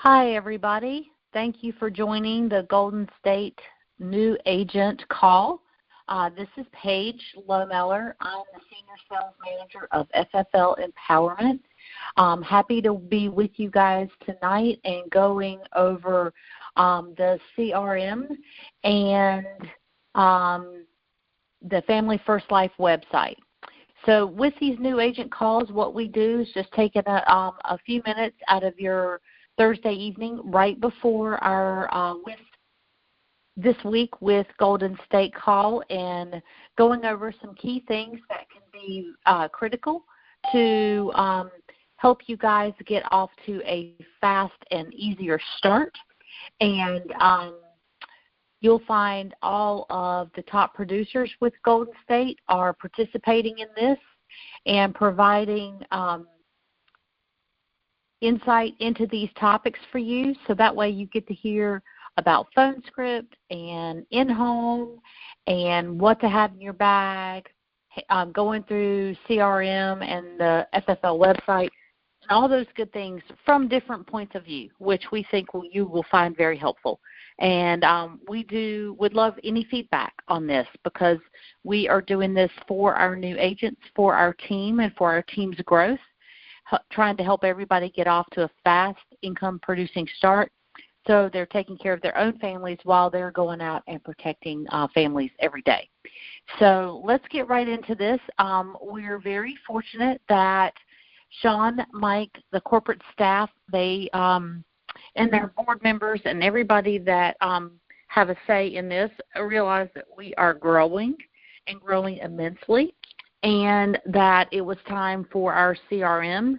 Hi, everybody. Thank you for joining the Golden State New Agent Call. This is Paige Lomeller. I'm the Senior Sales Manager of FFL Empowerment. I'm happy to be with you guys tonight and going over the CRM and the Family First Life website. So with these new agent calls, what we do is just take a few minutes out of your Thursday evening right before our this week with Golden State call and going over some key things that can be critical to help you guys get off to a fast and easier start. And you'll find all of the top producers with Golden State are participating in this and providing insight into these topics for you, so that way you get to hear about phone script and in-home and what to have in your bag, going through CRM and the FFL website, and all those good things from different points of view, which we think you will find very helpful. And would love any feedback on this, because we are doing this for our new agents, for our team, and for our team's growth, trying to help everybody get off to a fast income-producing start so they're taking care of their own families while they're going out and protecting families every day. So let's get right into this. We're very fortunate that Sean, Mike, the corporate staff, they and their board members and everybody that have a say in this realize that we are growing and growing immensely, and that it was time for our CRM,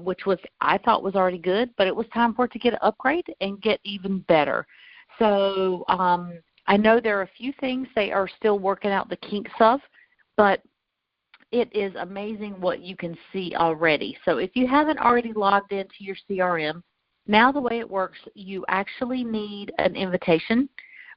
which I thought was already good, but it was time for it to get an upgrade and get even better. So I know there are a few things they are still working out the kinks of, but it is amazing what you can see already. So if you haven't already logged into your CRM, now the way it works, you actually need an invitation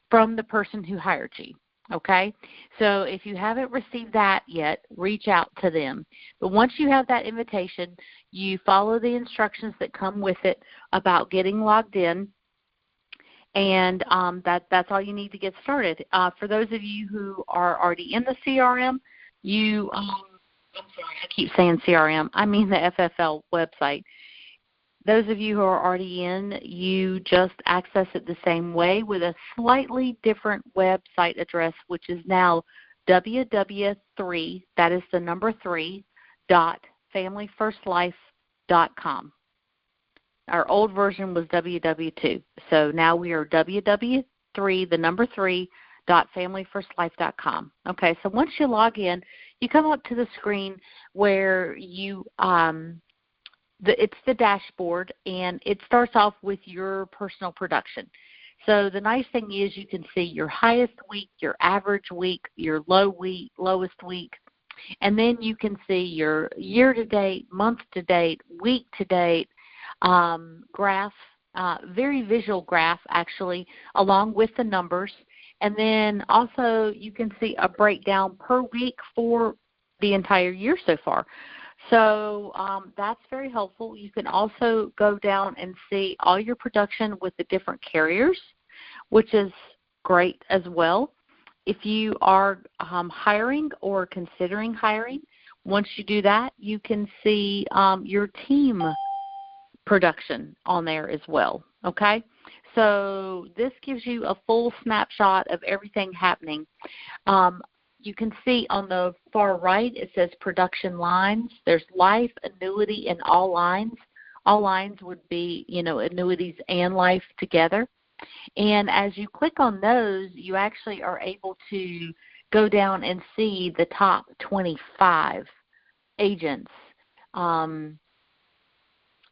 from the person who hired you. Okay, so if you haven't received that yet, reach out to them. But once you have that invitation, you follow the instructions that come with it about getting logged in, and that's all you need to get started. For those of you who are already in the CRM, I'm sorry, I keep saying CRM. I mean the FFL website. Those of you who are already in, you just access it the same way with a slightly different website address, which is now www.3, that is the number 3, .familyfirstlife.com. Our old version was www2. So now we are www3, the number 3, .familyfirstlife.com. Okay, so once you log in, you come up to the screen where you it's the dashboard, and it starts off with your personal production. So the nice thing is you can see your highest week, your average week, your lowest week, and then you can see your year-to-date, month-to-date, week-to-date graph, very visual graph actually, along with the numbers. And then also you can see a breakdown per week for the entire year so far. So that's very helpful. You can also go down and see all your production with the different carriers, which is great as well. If you are hiring or considering hiring, once you do that, you can see your team production on there as well, okay? So this gives you a full snapshot of everything happening. You can see on the far right, it says production lines. There's life, annuity, and all lines. All lines would be, annuities and life together. And as you click on those, you actually are able to go down and see the top 25 agents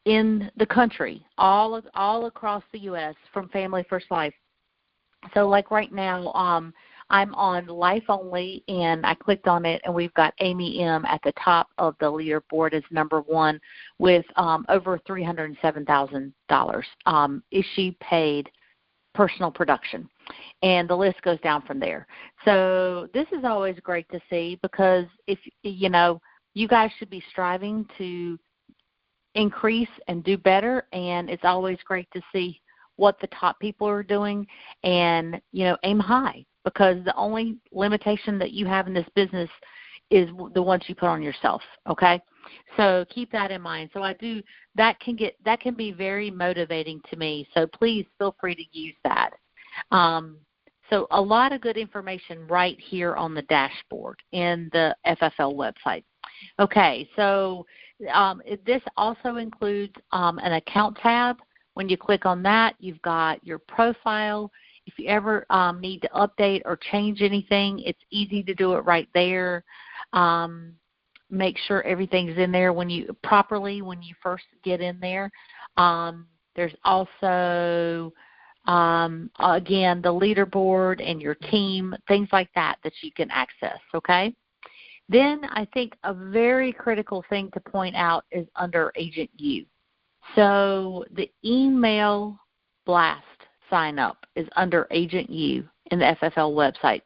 in the country, all across the U.S. from Family First Life. So like right now, I'm on Life Only, and I clicked on it, and we've got Amy M. at the top of the leaderboard as number 1 with over $307,000 issue paid personal production. And the list goes down from there. So this is always great to see, because if, you guys should be striving to increase and do better, and it's always great to see what the top people are doing and, aim high, because the only limitation that you have in this business is the ones you put on yourself, okay? So keep that in mind. So that can be very motivating to me, so please feel free to use that. So a lot of good information right here on the dashboard in the FFL website. Okay, so this also includes an account tab. When you click on that, you've got your profile. If you ever need to update or change anything, it's easy to do it right there. Make sure everything's in there when you first get in there. There's also, again, the leaderboard and your team, things like that you can access, okay? Then I think a very critical thing to point out is under Agent U. So the email blast sign up is under Agent U in the FFL website.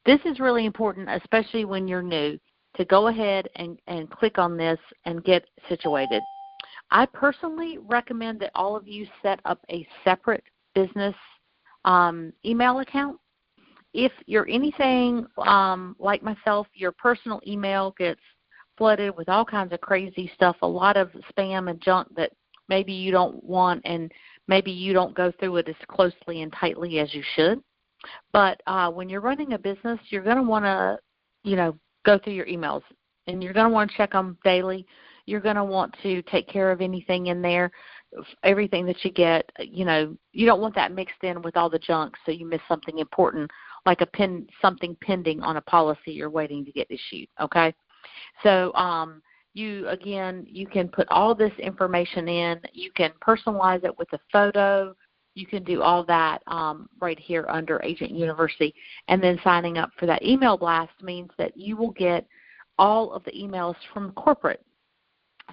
This is really important, especially when you're new, to go ahead and click on this and get situated. I personally recommend that all of you set up a separate business email account. If you're anything like myself, your personal email gets flooded with all kinds of crazy stuff, a lot of spam and junk that maybe you don't want, and maybe you don't go through it as closely and tightly as you should. But when you're running a business, you're going to want to, go through your emails, and you're going to want to check them daily. You're going to want to take care of anything in there, everything that you get. You don't want that mixed in with all the junk so you miss something important, like something pending on a policy you're waiting to get issued, okay? So you can put all this information in. You can personalize it with a photo. You can do all that right here under Agent University. And then signing up for that email blast means that you will get all of the emails from corporate.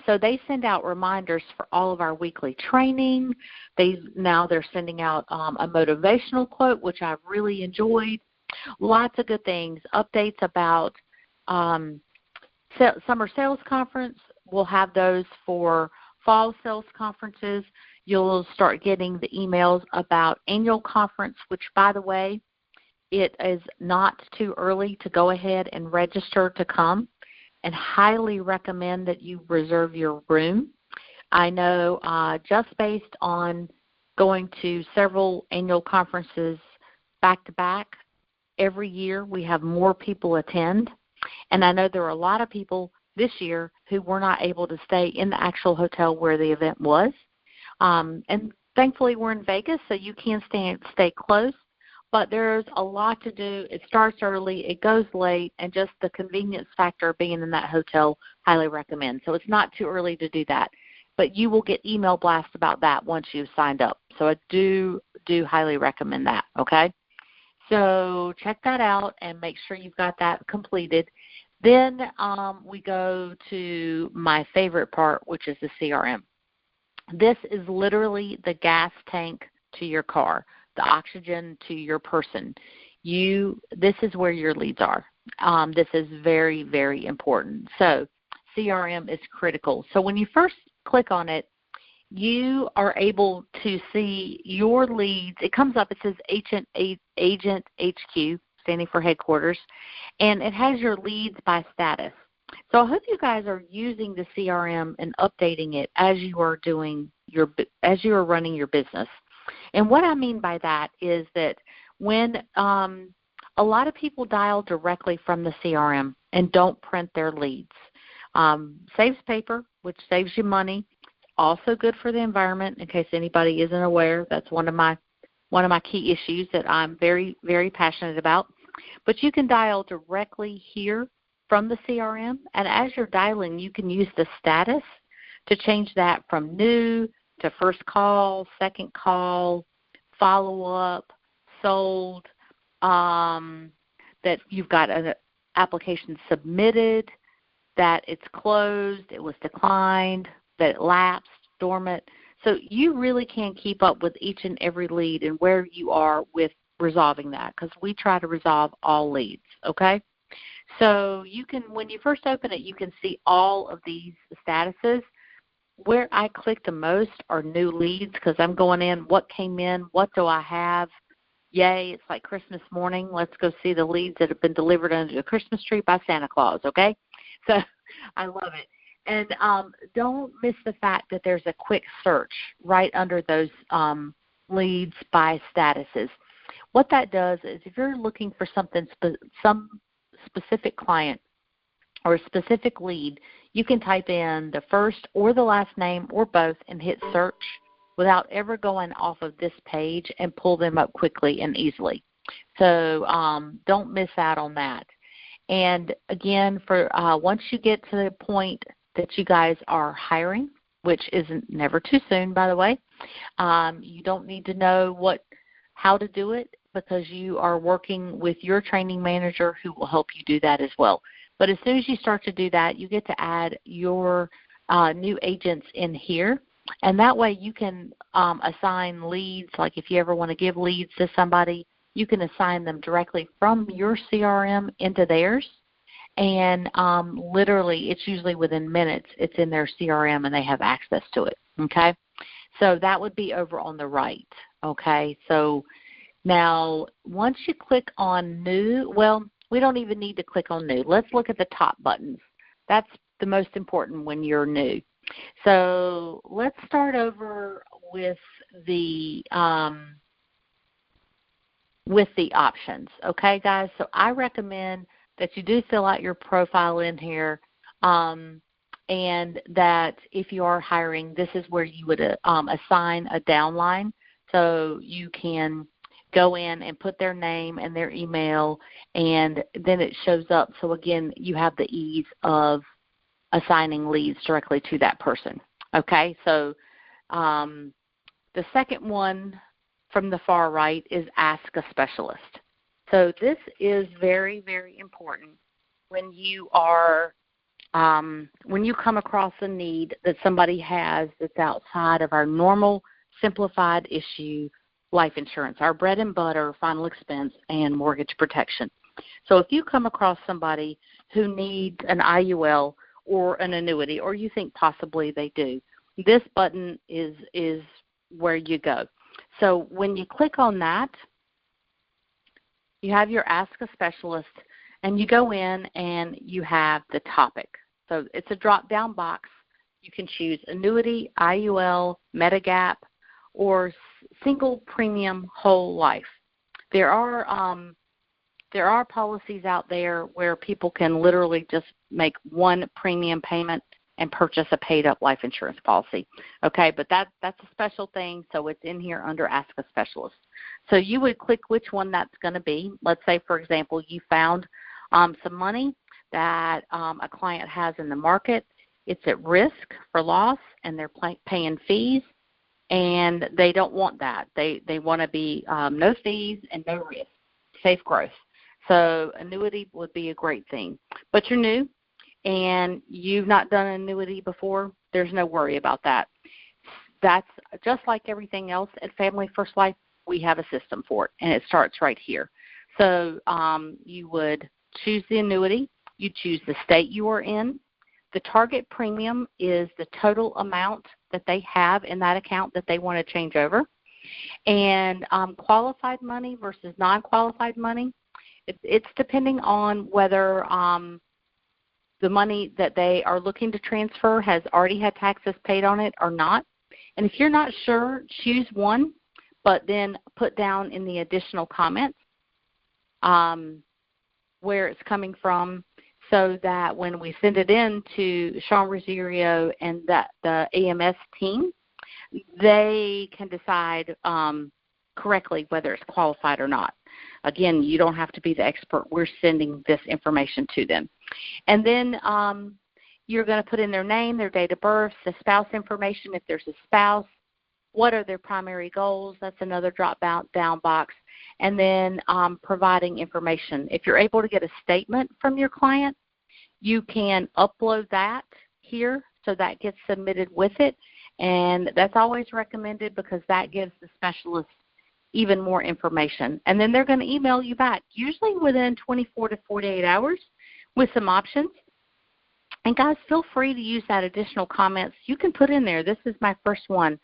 So they send out reminders for all of our weekly training. They're sending out a motivational quote, which I've really enjoyed. Lots of good things. Updates about summer sales conference. We'll have those for fall sales conferences. You'll start getting the emails about annual conference, which, by the way, it is not too early to go ahead and register to come, and highly recommend that you reserve your room. I know just based on going to several annual conferences back-to-back, every year we have more people attend. And I know there are a lot of people this year who were not able to stay in the actual hotel where the event was. And thankfully we're in Vegas, so you can stay close. But there's a lot to do. It starts early, it goes late, and just the convenience factor of being in that hotel, highly recommend. So it's not too early to do that. But you will get email blasts about that once you've signed up. So I do highly recommend that, okay? So check that out and make sure you've got that completed. Then we go to my favorite part, which is the CRM. This is literally the gas tank to your car, the oxygen to your person. This is where your leads are. This is very, very important. So CRM is critical. So when you first click on it, you are able to see your leads. It comes up, it says Agent HQ, standing for headquarters, and it has your leads by status. So I hope you guys are using the CRM and updating it as you are running your business. And what I mean by that is that when a lot of people dial directly from the CRM and don't print their leads, saves paper, which saves you money. Also good for the environment, in case anybody isn't aware. That's one of my key issues that I'm very, very passionate about. But you can dial directly here from the CRM, and as you're dialing, you can use the status to change that from new to first call, second call, follow-up, sold, that you've got an application submitted, that it's closed, it was declined, that it lapsed, dormant. So you really can keep up with each and every lead and where you are with resolving that, because we try to resolve all leads, okay? So you can, when you first open it, you can see all of these statuses. where I click the most are new leads because I'm going in, what came in, what do I have? Yay, it's like Christmas morning. Let's go see the leads that have been delivered under the Christmas tree by Santa Claus, okay? So I love it. And don't miss the fact that there's a quick search right under those leads by statuses. What that does is if you're looking for some specific client or a specific lead, you can type in the first or the last name or both and hit search without ever going off of this page and pull them up quickly and easily. So don't miss out on that. And again, for once you get to the point that you guys are hiring, which isn't never too soon, by the way, you don't need to know how to do it because you are working with your training manager who will help you do that as well. But as soon as you start to do that, you get to add your new agents in here. And that way you can assign leads. Like if you ever want to give leads to somebody, you can assign them directly from your CRM into theirs. And literally it's usually within minutes it's in their CRM and they have access to it, okay? So that would be over on the right, okay? So now once you click on new, well, we don't even need to click on new. Let's look at the top buttons. That's the most important when you're new. So let's start over with the options, okay, guys? So I recommend that you do fill out your profile in here, and that if you are hiring, this is where you would assign a downline. So you can go in and put their name and their email, and then it shows up. So, again, you have the ease of assigning leads directly to that person, okay? So the second one from the far right is Ask a Specialist. So this is very, very important when you are when you come across a need that somebody has that's outside of our normal simplified issue life insurance, our bread and butter, final expense, and mortgage protection. So if you come across somebody who needs an IUL or an annuity, or you think possibly they do, this button is where you go. So when you click on that, you have your Ask a Specialist, and you go in and you have the topic. So it's a drop-down box. You can choose annuity, IUL, Medigap, or single premium whole life. There are policies out there where people can literally just make one premium payment and purchase a paid-up life insurance policy. Okay, but that's a special thing, so it's in here under Ask a Specialist. So you would click which one that's going to be. Let's say, for example, you found some money that a client has in the market. It's at risk for loss, and they're paying fees, and they don't want that. They want to be no fees and no risk, safe growth. So annuity would be a great thing. But you're new and you've not done an annuity before, there's no worry about that. That's just like everything else at Family First Life, we have a system for it, and it starts right here. So you would choose the annuity. You choose the state you are in. The target premium is the total amount that they have in that account that they want to change over. And qualified money versus non-qualified money, it's depending on whether the money that they are looking to transfer has already had taxes paid on it or not. And if you're not sure, choose one, but then put down in the additional comments where it's coming from, so that when we send it in to Sean Rosario and the AMS team, they can decide correctly whether it's qualified or not. Again, you don't have to be the expert. We're sending this information to them. And then you're going to put in their name, their date of birth, the spouse information if there's a spouse, what are their primary goals. That's another drop-down box. And then providing information. If you're able to get a statement from your client, you can upload that here, so that gets submitted with it. And that's always recommended because that gives the specialist even more information. And then they're going to email you back, usually within 24 to 48 hours with some options. And guys, feel free to use that additional comments. You can put in there, this is my first one.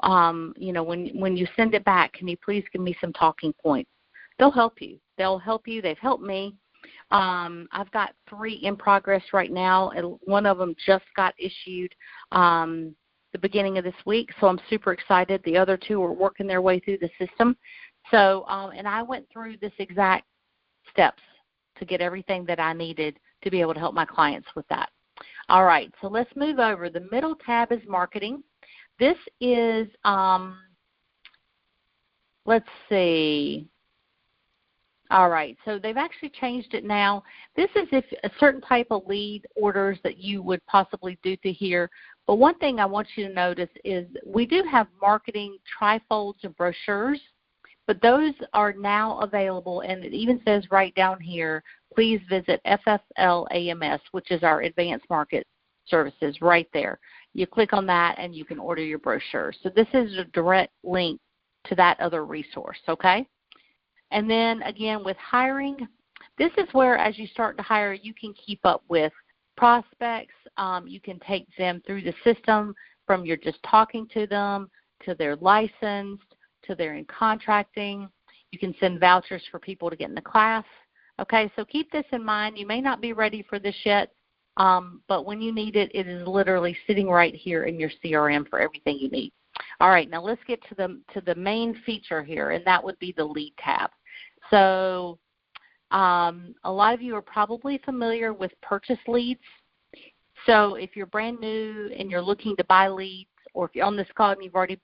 When you send it back, can you please give me some talking points? They'll help you. They'll help you. They've helped me. I've got 3 in progress right now, and one of them just got issued the beginning of this week, so I'm super excited. The other 2 are working their way through the system. So, and I went through this exact steps to get everything that I needed to be able to help my clients with that. All right, so let's move over. The middle tab is marketing. This is, let's see. All right, so they've actually changed it now. This is if a certain type of lead orders that you would possibly do to here. But one thing I want you to notice is we do have marketing trifolds and brochures, but those are now available, and it even says right down here, please visit FFL AMS, which is our advanced market services right there. You click on that, and you can order your brochure. So this is a direct link to that other resource, okay? And then, again, with hiring, this is where as you start to hire, you can keep up with prospects. You can take them through the system from you're just talking to them to they're licensed to they're in contracting. You can send vouchers for people to get in the class. Okay, so keep this in mind. You may not be ready for this yet, but when you need it, it is literally sitting right here in your CRM for everything you need. All right, now let's get to the main feature here, and that would be the lead tab. So a lot of you are probably familiar with purchase leads. So if you're brand new and you're looking to buy leads, or if you're on this call and you've already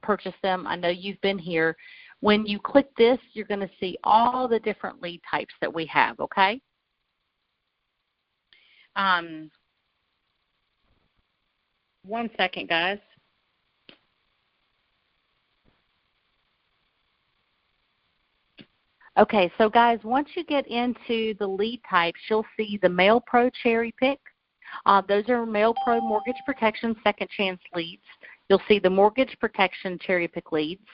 purchased them, I know you've been here. When you click this, you're going to see all the different lead types that we have, okay? One second, guys. Okay, so guys, once you get into the lead types, you'll see the Mail Pro Cherry Pick. Those are Mail Pro Mortgage Protection Second Chance leads. You'll see the Mortgage Protection Cherry Pick leads.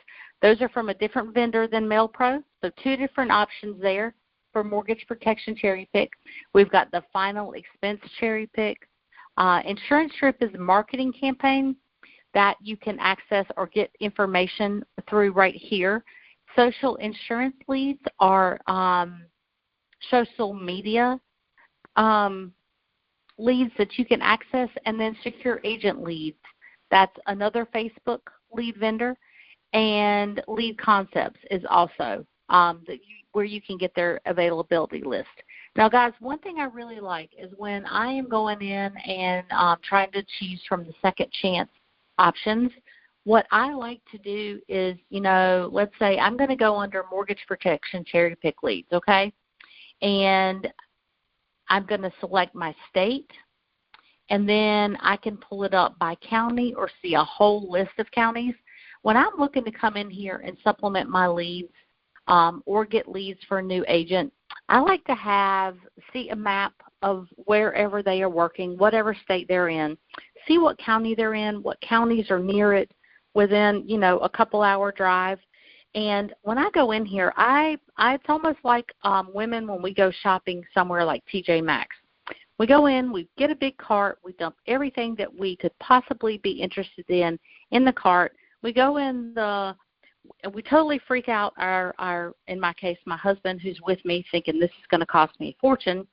Those are from a different vendor than Mail Pro, so 2 different options there for Mortgage Protection Cherry Pick. We've got the Final Expense Cherry Pick. Insurance Trip is a marketing campaign that you can access or get information through right here. Social insurance leads are social media leads that you can access, and then secure agent leads. That's another Facebook lead vendor, and Lead Concepts is also where you can get their availability list. Now, guys, one thing I really like is when I am going in and trying to choose from the second chance options, what I like to do is, let's say I'm going to go under Mortgage Protection Cherry Pick leads, okay? And I'm going to select my state, and then I can pull it up by county or see a whole list of counties. When I'm looking to come in here and supplement my leads or get leads for a new agent, I like to see a map of wherever they are working, whatever state they're in, see what county they're in, what counties are near it, within, a couple-hour drive. And when I go in here, it's almost like women when we go shopping somewhere like TJ Maxx. We go in, we get a big cart, we dump everything that we could possibly be interested in the cart. We go in we totally freak out in my case, my husband who's with me, thinking this is going to cost me a fortune.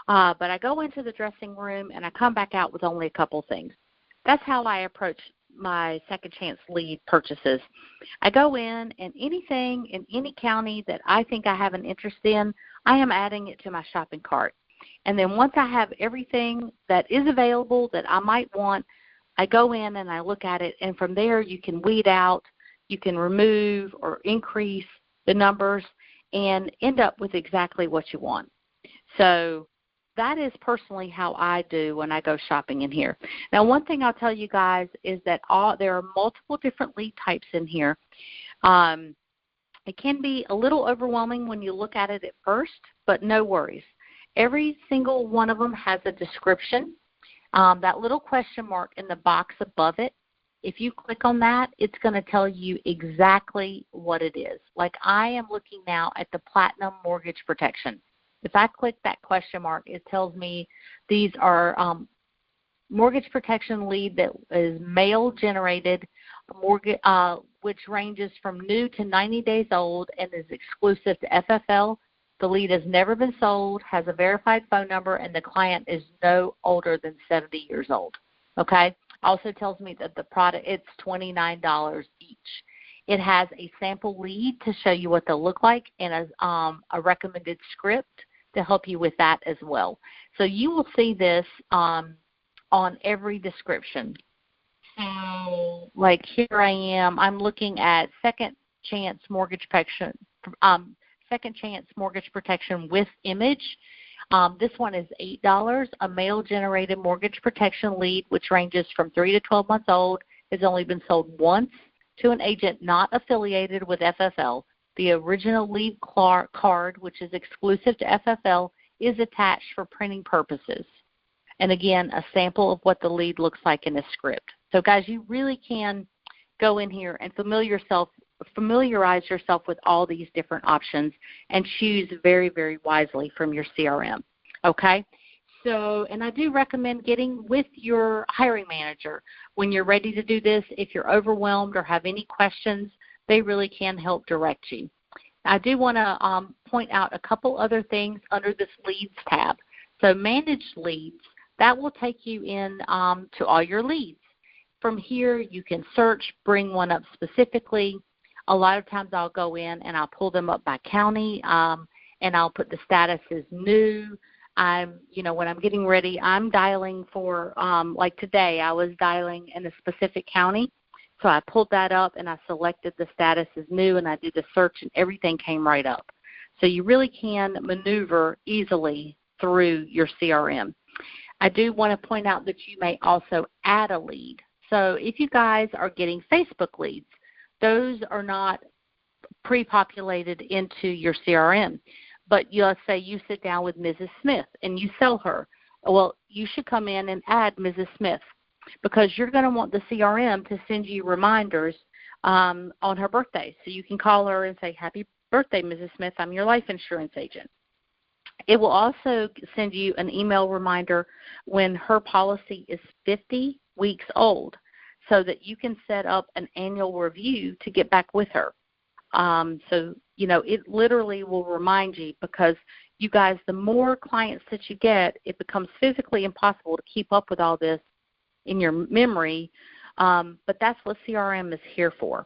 But I go into the dressing room and I come back out with only a couple things. That's how I approach my second chance lead purchases. I go in, and anything in any county that I think I have an interest in, I am adding it to my shopping cart. And then once I have everything that is available that I might want, I go in and I look at it, and from there you can weed out, you can remove or increase the numbers and end up with exactly what you want. So that is personally how I do when I go shopping in here. Now, one thing I'll tell you guys is that there are multiple different lead types in here. It can be a little overwhelming when you look at it at first, but no worries. Every single one of them has a description. That little question mark in the box above it, if you click on that, it's going to tell you exactly what it is. Like I am looking now at the Platinum Mortgage Protection. If I click that question mark, it tells me these are mortgage protection lead that is male-generated, which ranges from new to 90 days old and is exclusive to FFL. The lead has never been sold, has a verified phone number, and the client is no older than 70 years old. Okay? Also tells me that the product, it's $29 each. It has a sample lead to show you what they'll look like and a recommended script to help you with that as well. So you will see this on every description. So, like here I am, I'm looking at second chance mortgage protection with image. This one is $8, a male-generated mortgage protection lead, which ranges from 3 to 12 months old, has only been sold once to an agent not affiliated with FFL. The original lead card, which is exclusive to FFL, is attached for printing purposes. And again, a sample of what the lead looks like in a script. So guys, you really can go in here and familiarize yourself with all these different options and choose very, very wisely from your CRM. Okay? So, and I do recommend getting with your hiring manager when you're ready to do this. If you're overwhelmed or have any questions, they really can help direct you. I do want to point out a couple other things under this Leads tab. So Manage Leads, that will take you in to all your leads. From here, you can search, bring one up specifically. A lot of times I'll go in and I'll pull them up by county, and I'll put the status as new. When I'm getting ready, I'm dialing for, like today, I was dialing in a specific county. So I pulled that up and I selected the status as new and I did the search and everything came right up. So you really can maneuver easily through your CRM. I do want to point out that you may also add a lead. So if you guys are getting Facebook leads, those are not pre-populated into your CRM. But let's say you sit down with Mrs. Smith and you sell her. Well, you should come in and add Mrs. Smith because you're going to want the CRM to send you reminders on her birthday. So you can call her and say, happy birthday, Mrs. Smith, I'm your life insurance agent. It will also send you an email reminder when her policy is 50 weeks old so that you can set up an annual review to get back with her. It literally will remind you because you guys, the more clients that you get, it becomes physically impossible to keep up with all this in your memory, but that's what CRM is here for.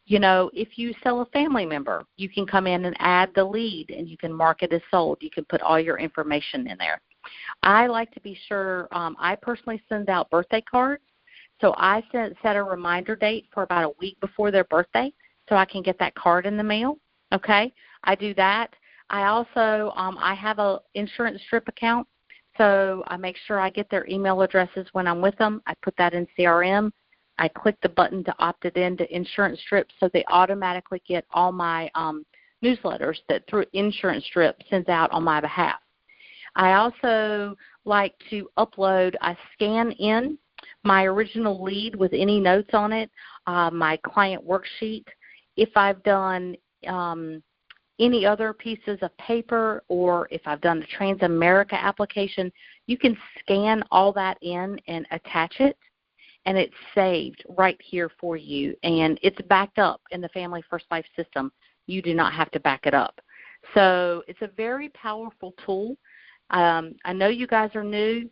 If you sell a family member, you can come in and add the lead and you can mark it as sold. You can put all your information in there. I like to be sure, I personally send out birthday cards, so I set a reminder date for about a week before their birthday so I can get that card in the mail. Okay, I do that. I also, I have an insurance strip account, so I make sure I get their email addresses when I'm with them. I put that in CRM. I click the button to opt it in to Insurance Strip so they automatically get all my newsletters that through Insurance Strip sends out on my behalf. I also like to upload, I scan in my original lead with any notes on it, my client worksheet. If I've done any other pieces of paper or if I've done a Transamerica application, you can scan all that in and attach it, and it's saved right here for you, and it's backed up in the Family First Life system. You do not have to back it up. So it's a very powerful tool. I know you guys are new,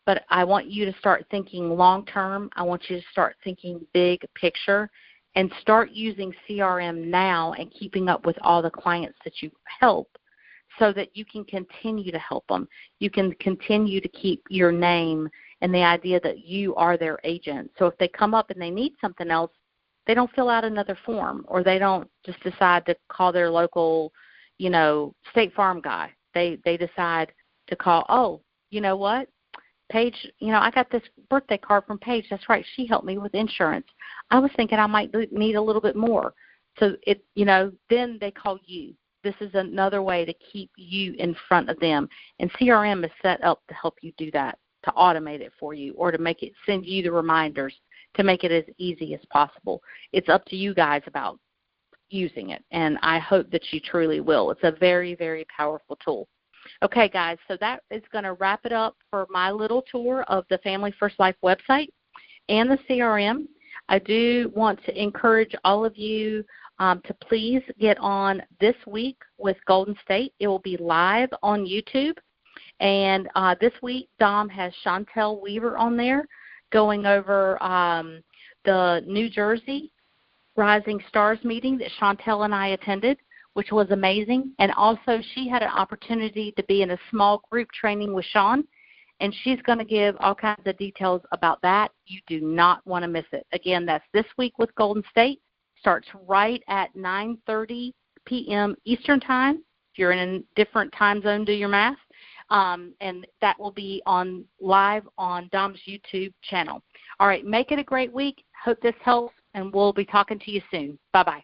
but I want you to start thinking long-term. I want you to start thinking big picture and start using CRM now and keeping up with all the clients that you help so that you can continue to help them. You can continue to keep your name and the idea that you are their agent. So if they come up and they need something else, they don't fill out another form or they don't just decide to call their local, State Farm guy. They decide to call, oh, you know what? Paige, I got this birthday card from Paige. That's right. She helped me with insurance. I was thinking I might need a little bit more. So, then they call you. This is another way to keep you in front of them. And CRM is set up to help you do that, to automate it for you or to make it send you the reminders to make it as easy as possible. It's up to you guys about using it, and I hope that you truly will. It's a very, very powerful tool. Okay, guys, so that is going to wrap it up for my little tour of the Family First Life website and the CRM. I do want to encourage all of you to please get on This Week with Golden State. It will be live on YouTube. And this week, Dom has Chantel Weaver on there going over the New Jersey Rising Stars meeting that Chantel and I attended, which was amazing. And also she had an opportunity to be in a small group training with Sean, and she's going to give all kinds of details about that. You do not want to miss it. Again, that's This Week with Golden State. Starts right at 9:30 p.m. Eastern Time. If you're in a different time zone, do your math. And that will be on live on Dom's YouTube channel. All right, make it a great week. Hope this helps, and we'll be talking to you soon. Bye-bye.